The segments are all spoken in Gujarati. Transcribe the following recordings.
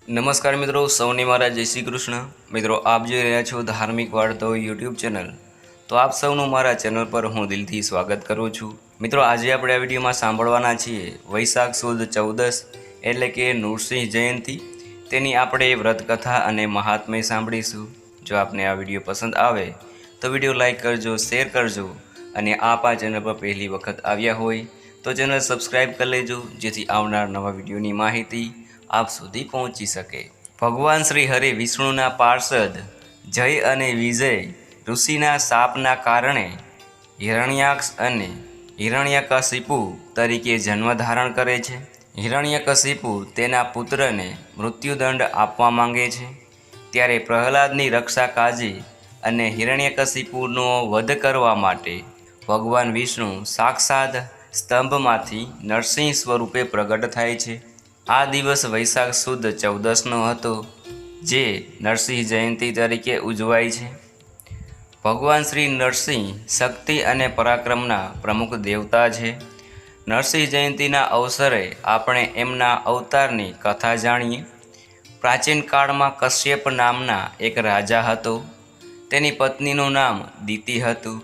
નમસ્કાર મિત્રો, સૌને મારા જય શ્રી કૃષ્ણ। મિત્રો, આપ જોઈ રહ્યા છો ધાર્મિક વાર્તાઓ યુટ્યુબ ચેનલ। તો આપ સૌનું મારા ચેનલ પર હું દિલથી સ્વાગત કરું છું। મિત્રો, આજે આપણે આ વિડીયોમાં સાંભળવાના છીએ વૈશાખ સુદ 14 એટલે કે નૃસિંહ જયંતિ, તેની આપણે વ્રતકથા અને મહાત્મ્ય સાંભળીશું। જો આપને આ વિડીયો પસંદ આવે તો વિડીયો લાઇક કરજો, શેર કરજો અને આપ આ ચેનલ પર પહેલી વખત આવ્યા હોય તો ચેનલ સબસ્ક્રાઈબ કરી લેજો, જેથી આવનાર નવા વિડીયોની માહિતી આપ સુધી પહોંચી શકે। ભગવાન શ્રી હરિ વિષ્ણુના પાર્ષદ જય અને વિજય ઋષિના શાપના કારણે હિરણ્યાક્ષ અને હિરણ્યકશિપુ તરીકે જન્મ ધારણ કરે છે। હિરણ્યકશિપુ તેના પુત્રને મૃત્યુદંડ આપવા માંગે છે, ત્યારે પ્રહલાદની રક્ષા કાજી અને હિરણ્યકશિપુનો વધ કરવા માટે ભગવાન વિષ્ણુ સાક્ષાત સ્તંભમાંથી નરસિંહ સ્વરૂપે પ્રગટ થાય છે। આ દિવસ વૈશાખ સુદ 14નો હતો, જે નરસિંહ જયંતિ તરીકે ઉજવાય છે। ભગવાન શ્રી નરસિંહ શક્તિ અને પરાક્રમના પ્રમુખ દેવતા છે। નરસિંહ જયંતિના અવસરે આપણે એમના અવતારની કથા જાણીએ। પ્રાચીન કાળમાં કશ્યપ નામના એક રાજા હતો। તેની પત્નીનું નામ દિતિ હતું।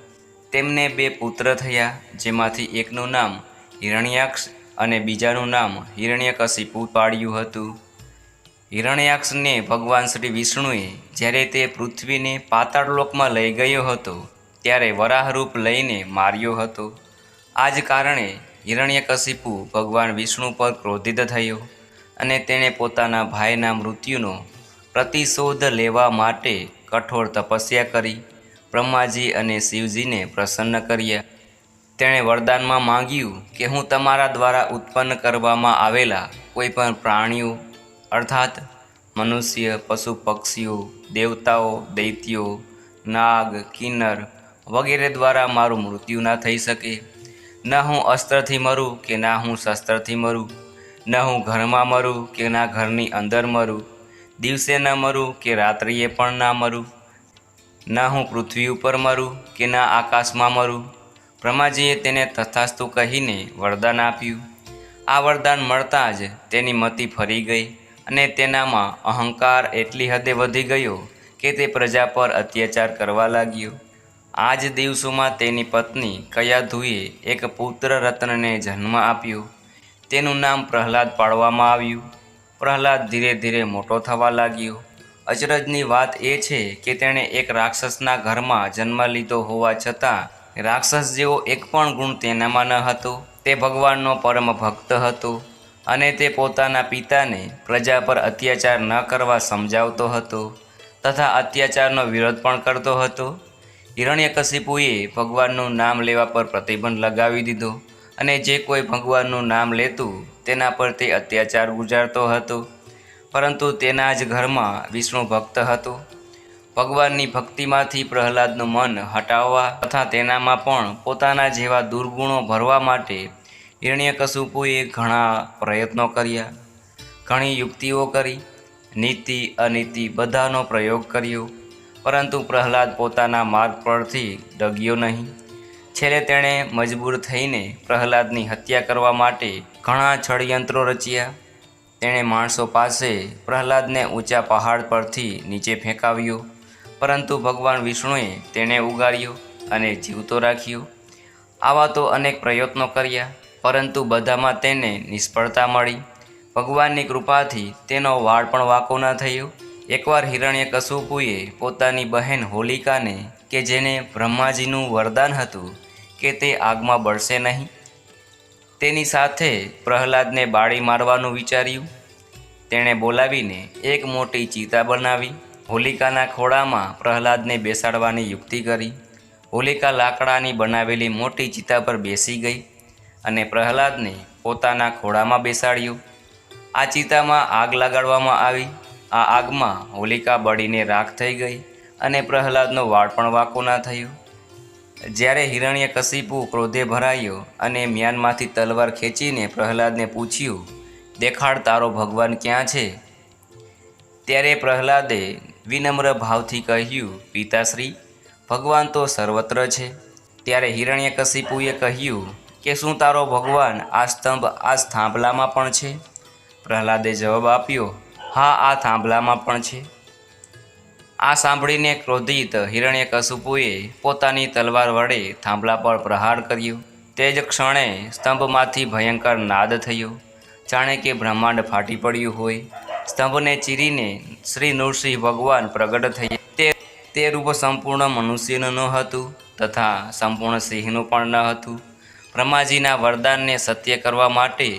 તેમને 2 પુત્ર થયા, જેમાંથી એકનું નામ હિરણ્યાક્ષ અને બીજાનું નામ હિરણ્યકશિપુ પાડ્યું હતું। હિરણ્યાક્ષને ભગવાન શ્રી વિષ્ણુએ જ્યારે તે પૃથ્વીને પાતાળલોકમાં લઈ ગયો હતો ત્યારે વરાહરૂપ લઈને માર્યો હતો। આ જ કારણે હિરણ્યકશિપુ ભગવાન વિષ્ણુ પર ક્રોધિત થયો અને તેણે પોતાના ભાઈના મૃત્યુનો પ્રતિશોધ લેવા માટે કઠોર તપસ્યા કરી બ્રહ્માજી અને શિવજીને પ્રસન્ન કર્યા। તેણે વરદાનમાં માંગ્યું કે હું તમારા દ્વારા ઉત્પન્ન કરવામાં આવેલા કોઈ પણ પ્રાણીઓ અર્થાત મનુષ્ય, પશુ પક્ષીઓ, દેવતાઓ, દૈત્યો, નાગ, કિન્નર વગેરે દ્વારા મારું મૃત્યુ ના થઈ શકે। ન હું અસ્ત્રથી મરું કે ના હું શસ્ત્રથી મરું, ન હું ઘરમાં મરું કે ના ઘરની અંદર મરું, દિવસે ન મરું કે રાત્રિએ પણ ના મરું, ન હું પૃથ્વી ઉપર મરું કે ના આકાશમાં મરું। બ્રહ્માજીએ તેને તથાસ્તુ કહીને વરદાન આપ્યું। આ વરદાન મળતાં જ તેની મતિ ફરી ગઈ અને તેનામાં અહંકાર એટલી હદે વધી ગયો કે તે પ્રજા પર અત્યાચાર કરવા લાગ્યો। આ જ દિવસોમાં તેની પત્ની કયાધુએ એક પુત્ર રત્નને જન્મ આપ્યો। તેનું નામ પ્રહલાદ પાડવામાં આવ્યું। પ્રહલાદ ધીરે ધીરે મોટો થવા લાગ્યો। અચરજની વાત એ છે કે તેણે એક રાક્ષસના ઘરમાં જન્મ લીધો હોવા છતાં રાક્ષસ જેવો એક પણ ગુણ તેનામાં ન હતો। તે ભગવાનનો પરમ ભક્ત હતો અને તે પોતાના પિતાને પ્રજા પર અત્યાચાર ન કરવા સમજાવતો હતો તથા અત્યાચારનો વિરોધ પણ કરતો હતો। હિરણ્યકશિપુએ ભગવાનનું નામ લેવા પર પ્રતિબંધ લગાવી દીધો અને જે કોઈ ભગવાનનું નામ લેતું તેના પર તે અત્યાચાર ગુજારતો હતો, પરંતુ તેના જ ઘરમાં વિષ્ણુ ભક્ત હતો। ભગવાનની ભક્તિમાંથી પ્રહલાદનું મન હટાવવા તથા તેનામાં પણ પોતાના જેવા દુર્ગુણો ભરવા માટે હિરણ્યકશિપુએ ઘણા પ્રયત્નો કર્યા, ઘણી યુક્તિઓ કરી, નીતિ અનીતિ બધાનો પ્રયોગ કર્યો, પરંતુ પ્રહલાદ પોતાના માર્ગ પરથી ડગ્યો નહીં। છેલ્લે તેણે મજબૂર થઈને પ્રહલાદની હત્યા કરવા માટે ઘણા ષડયંત્રો રચ્યા। તેણે માણસો પાસે પ્રહલાદને ઊંચા પહાડ પરથી નીચે ફેંકાવ્યો, પરંતુ ભગવાન વિષ્ણુએ તેને ઉગાર્યો અને જીવતો રાખ્યો। આવા તો અનેક પ્રયત્નો કર્યા, પરંતુ બધામાં તેને નિષ્ફળતા મળી। ભગવાનની કૃપાથી તેનો વાળ પણ વાંકો ન થયો। એકવાર હિરણ્યકશિપુએ પોતાની બહેન હોલિકાને, કે જેને બ્રહ્માજીનું વરદાન હતું કે તે આગમાં બળશે નહીં, તેની સાથે પ્રહલાદને બાળી મારવાનું વિચાર્યું। તેણે બોલાવીને એક મોટી ચિતા બનાવી હોલિકાના ખોળામાં પ્રહલાદને બેસાડવાની યુક્તિ કરી। હોલિકા લાકડાની બનાવેલી મોટી ચિતા પર બેસી ગઈ અને પ્રહલાદને પોતાના ખોળામાં બેસાડ્યો। આ ચિતામાં આગ લગાડવામાં આવી। આ આગમાં હોલિકા બળીને રાખ થઈ ગઈ અને પ્રહલાદનો વાળ પણ વાંકો ન થયો। જ્યારે હિરણ્યકશિપુ ક્રોધે ભરાયો અને મ્યાનમાંથી તલવાર ખેંચીને પ્રહલાદને પૂછ્યું, દેખાડ તારો ભગવાન ક્યાં છે? ત્યારે પ્રહલાદે વિનમ્ર ભાવથી કહ્યું, પિતાશ્રી, ભગવાન તો સર્વત્ર છે। ત્યારે હિરણ્યકશિપુએ કહ્યું કે શું તારો ભગવાન આ થાંભલામાં પણ છે? પ્રહલાદે જવાબ આપ્યો, હા, આ થાંભલામાં પણ છે. આ સાંભળીને ક્રોધિત હિરણ્યકશિપુએ પોતાની તલવાર વડે થાંભલા પર પ્રહાર કર્યો. તે જ ક્ષણે સ્તંભમાંથી ભયંકર નાદ થયો, જાણે કે બ્રહ્માંડ ફાટી પડ્યું હોય. સ્તંભને ચીરીને શ્રી નૃસિંહ ભગવાન પ્રગટ થયા. તે રૂપ સંપૂર્ણ મનુષ્યનું ન હતું તથા સંપૂર્ણ સિંહનું પણ ન હતું. બ્રહ્માજીના વરદાનને સત્ય કરવા માટે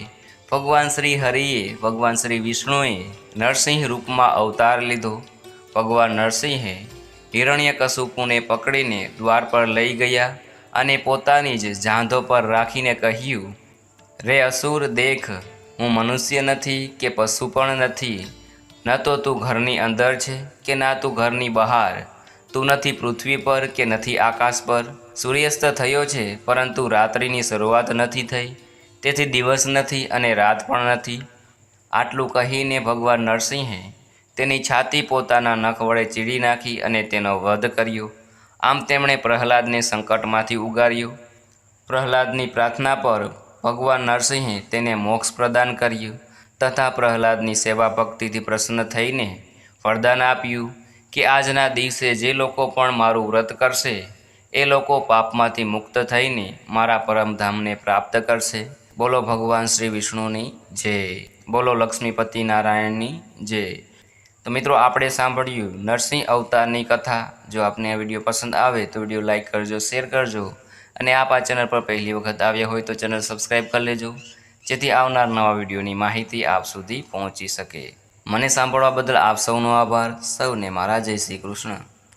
ભગવાન શ્રી હરિએ, ભગવાન શ્રી વિષ્ણુએ નરસિંહ રૂપમાં અવતાર લીધો. ભગવાન નરસિંહે હિરણ્યકશિપુને પકડીને દ્વાર પર લઈ ગયા અને પોતાની જ જાંઘો પર રાખીને કહ્યું, રે અસુર, દેખ, હું મનુષ્ય નથી કે પશુ પણ નથી. ન તો તું ઘરની અંદર છે કે ના તું ઘરની બહાર. તું નથી પૃથ્વી પર કે નથી આકાશ પર. સૂર્યાસ્ત થયો છે પરંતુ રાત્રિની શરૂઆત નથી થઈ, તેથી દિવસ નથી અને રાત પણ નથી. આટલું કહીને ભગવાન નરસિંહે તેની છાતી પોતાના નખ વડે ચીરી નાખી અને તેનો વધ કર્યો. આમ તેમણે પ્રહલાદને સંકટમાંથી ઉગાર્યો. પ્રહલાદની પ્રાર્થના પર ભગવાન નરસિંહે તેને મોક્ષ પ્રદાન કર્યું તથા પ્રહલાદની સેવા ભક્તિથી પ્રસન્ન થઈને વરદાન આપ્યું કે આજના દિવસે જે લોકો પણ મારું વ્રત કરશે એ લોકો પાપમાંથી મુક્ત થઈને મારા પરમધામને પ્રાપ્ત કરશે. બોલો ભગવાન શ્રી વિષ્ણુની જય. બોલો લક્ષ્મીપતિ નારાયણની જય. તો મિત્રો, આપણે સાંભળ્યું નરસિંહ અવતારની કથા. જો આપને આ વિડીયો પસંદ આવે તો વિડીયો લાઇક કરજો, શેર કરજો અને આપ આ ચેનલ પર પહેલી વખત આવ્યા હોય તો ચેનલ સબસ્ક્રાઈબ કરી લેજો, જેથી આવનાર નવા વિડીયોની માહિતી આપ સુધી પહોંચી શકે. મને સાંભળવા બદલ આપ સૌનો આભાર. સૌને મારા જય શ્રી કૃષ્ણ.